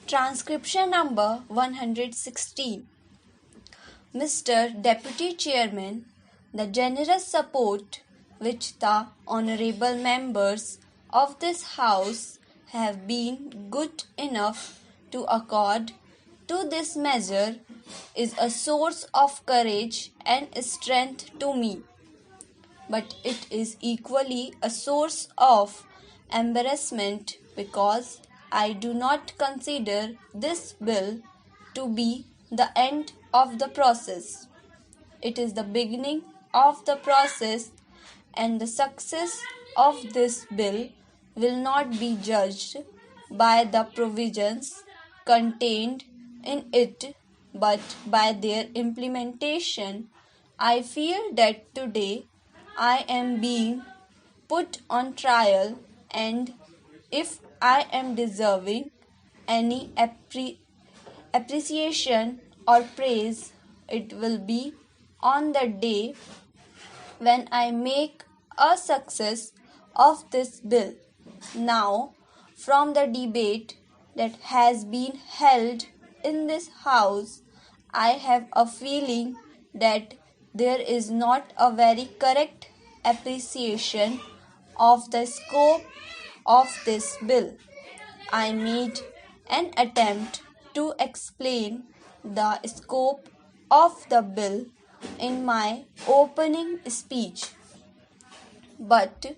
Transcription number 116. Mr. Deputy Chairman, the generous support which the honorable members of this House have been good enough to accord to this measure is a source of courage and strength to me. But it is equally a source of embarrassment because I do not consider this bill to be the end of the process. It is the beginning of the process, and the success of this bill will not be judged by the provisions contained in it but by their implementation. I fear that today I am being put on trial, and if I am deserving any appreciation or praise, it will be on the day when I make a success of this bill. Now, from the debate that has been held in this House, I have a feeling that there is not a very correct appreciation of the scope of this bill. I made an attempt to explain the scope of the bill in my opening speech, but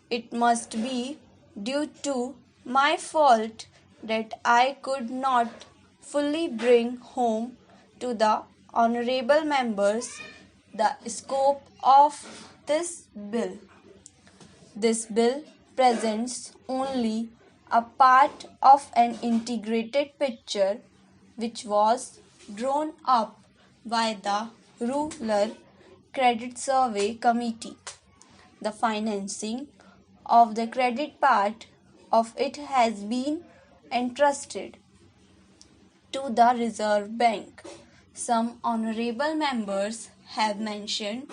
it must be due to my fault that I could not fully bring home to the honorable members the scope of this bill. This bill presents only a part of an integrated picture which was drawn up by the Rural Credit Survey Committee. The financing of the credit part of it has been entrusted to the Reserve Bank. Some honorable members have mentioned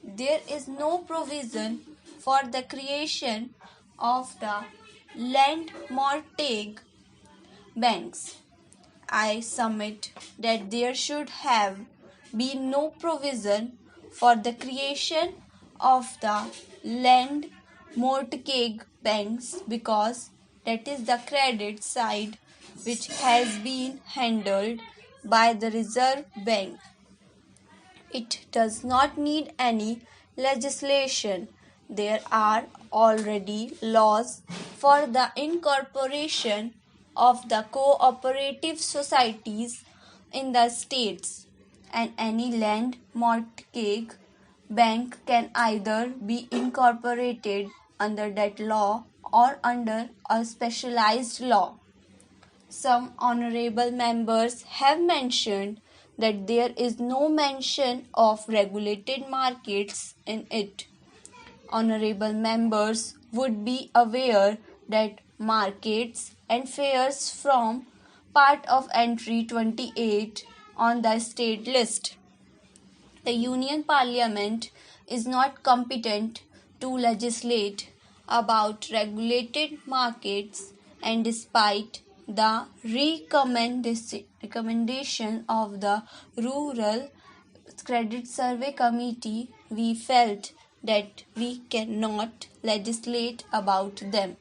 there is no provision for the creation of the land mortgage banks. I submit that there should have been no provision for the creation of the land mortgage banks because that is the credit side which has been handled by the Reserve Bank. It does not need any legislation. There are already laws for the incorporation of the cooperative societies in the states, and any land mortgage bank can either be incorporated under that law or under a specialized law. Some honorable members have mentioned that there is no mention of regulated markets in it. Honorable members would be aware that markets and fairs form part of entry 28 on the state list. The Union Parliament is not competent to legislate about regulated markets, and despite the recommendation of the Rural Credit Survey Committee, we felt that we cannot legislate about them.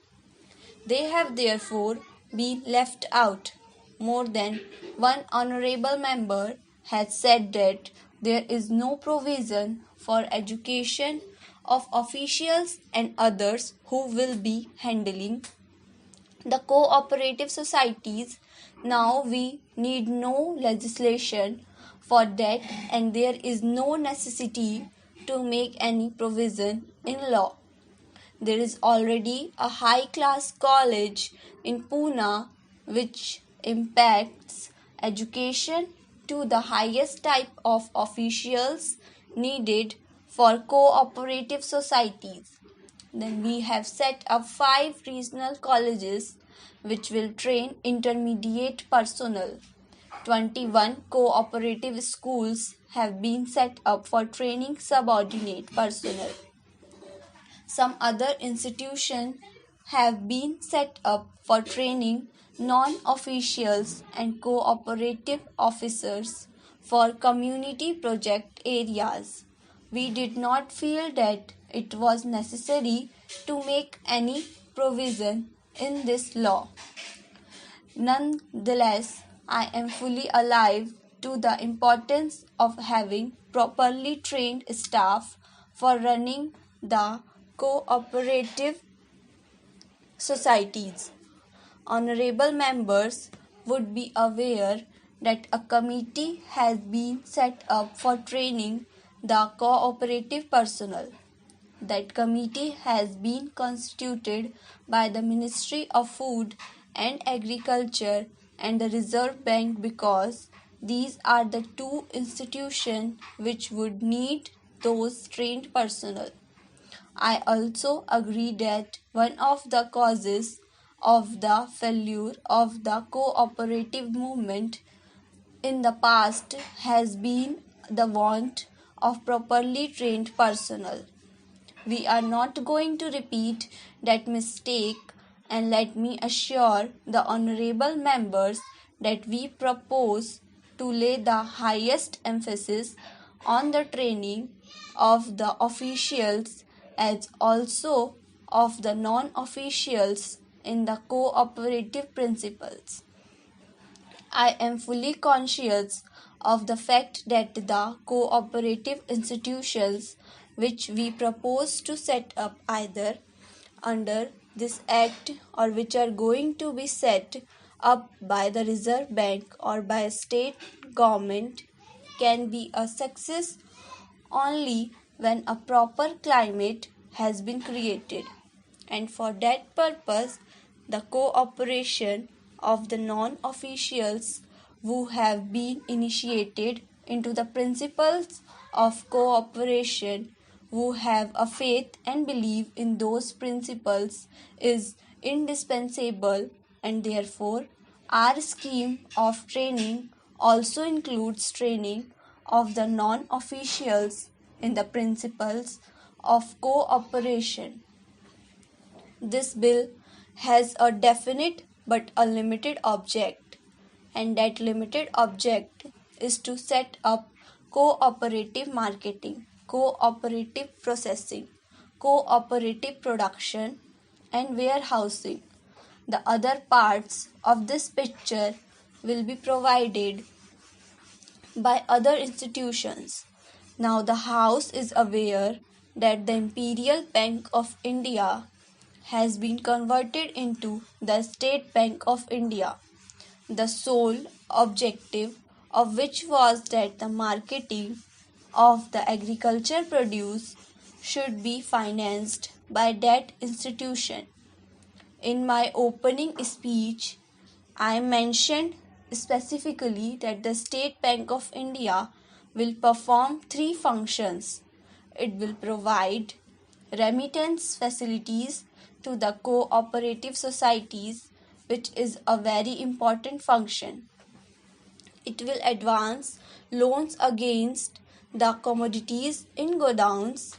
They have therefore been left out. More than one honorable member has said that there is no provision for education of officials and others who will be handling the cooperative societies. Now we need no legislation for that, and there is no necessity to make any provision in law. There is already a high-class college in Pune which impacts education to the highest type of officials needed for cooperative societies. Then we have set up 5 regional colleges which will train intermediate personnel. 21 cooperative schools have been set up for training subordinate personnel. Some other institutions have been set up for training non-officials and cooperative officers for community project areas. We did not feel that it was necessary to make any provision in this law. Nonetheless, I am fully alive to the importance of having properly trained staff for running the cooperative societies. Honorable members would be aware that a committee has been set up for training the cooperative personnel. That committee has been constituted by the Ministry of Food and Agriculture and the Reserve Bank because these are the two institutions which would need those trained personnel. I also agree that one of the causes of the failure of the cooperative movement in the past has been the want of properly trained personnel. We are not going to repeat that mistake, and let me assure the honorable members that we propose to lay the highest emphasis on the training of the officials as also of the non-officials in the cooperative principles. I am fully conscious of the fact that the cooperative institutions which we propose to set up either under this act or which are going to be set up by the Reserve Bank or by a state government can be a success only when a proper climate has been created, and for that purpose the cooperation of the non-officials who have been initiated into the principles of cooperation, who have a faith and believe in those principles, is indispensable, and therefore our scheme of training also includes training of the non-officials in the principles of cooperation. This bill has a definite but a limited object, and that limited object is to set up cooperative marketing, cooperative processing, cooperative production, and warehousing. The other parts of this picture will be provided by other institutions. Now, the House is aware that the Imperial Bank of India has been converted into the State Bank of India, the sole objective of which was that the marketing of the agriculture produce should be financed by that institution. In my opening speech, I mentioned specifically that the State Bank of India will perform three functions. It will provide remittance facilities to the cooperative societies, which is a very important function. It will advance loans against the commodities in godowns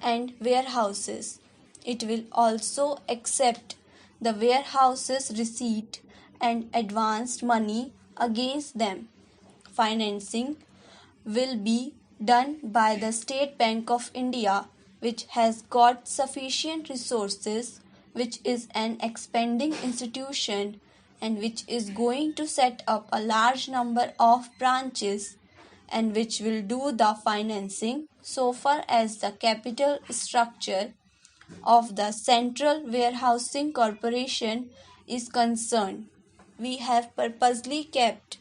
and warehouses. It will also accept the warehouses' receipt and advanced money against them. Financing will be done by the State Bank of India, which has got sufficient resources, which is an expanding institution and which is going to set up a large number of branches and which will do the financing so far as the capital structure of the Central Warehousing Corporation is concerned. We have purposely kept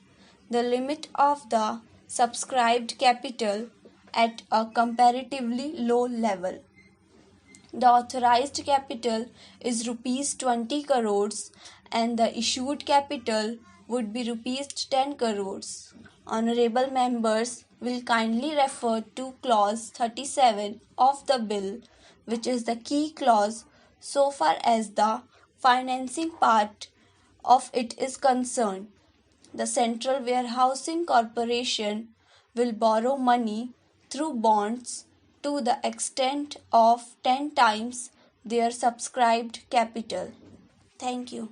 the limit of the subscribed capital at a comparatively low level. The authorized capital is rupees 20 crores and the issued capital would be rupees 10 crores. Honorable members will kindly refer to clause 37 of the bill, which is the key clause so far as the financing part of it is concerned. The Central Warehousing Corporation will borrow money through bonds to the extent of 10 times their subscribed capital. Thank you.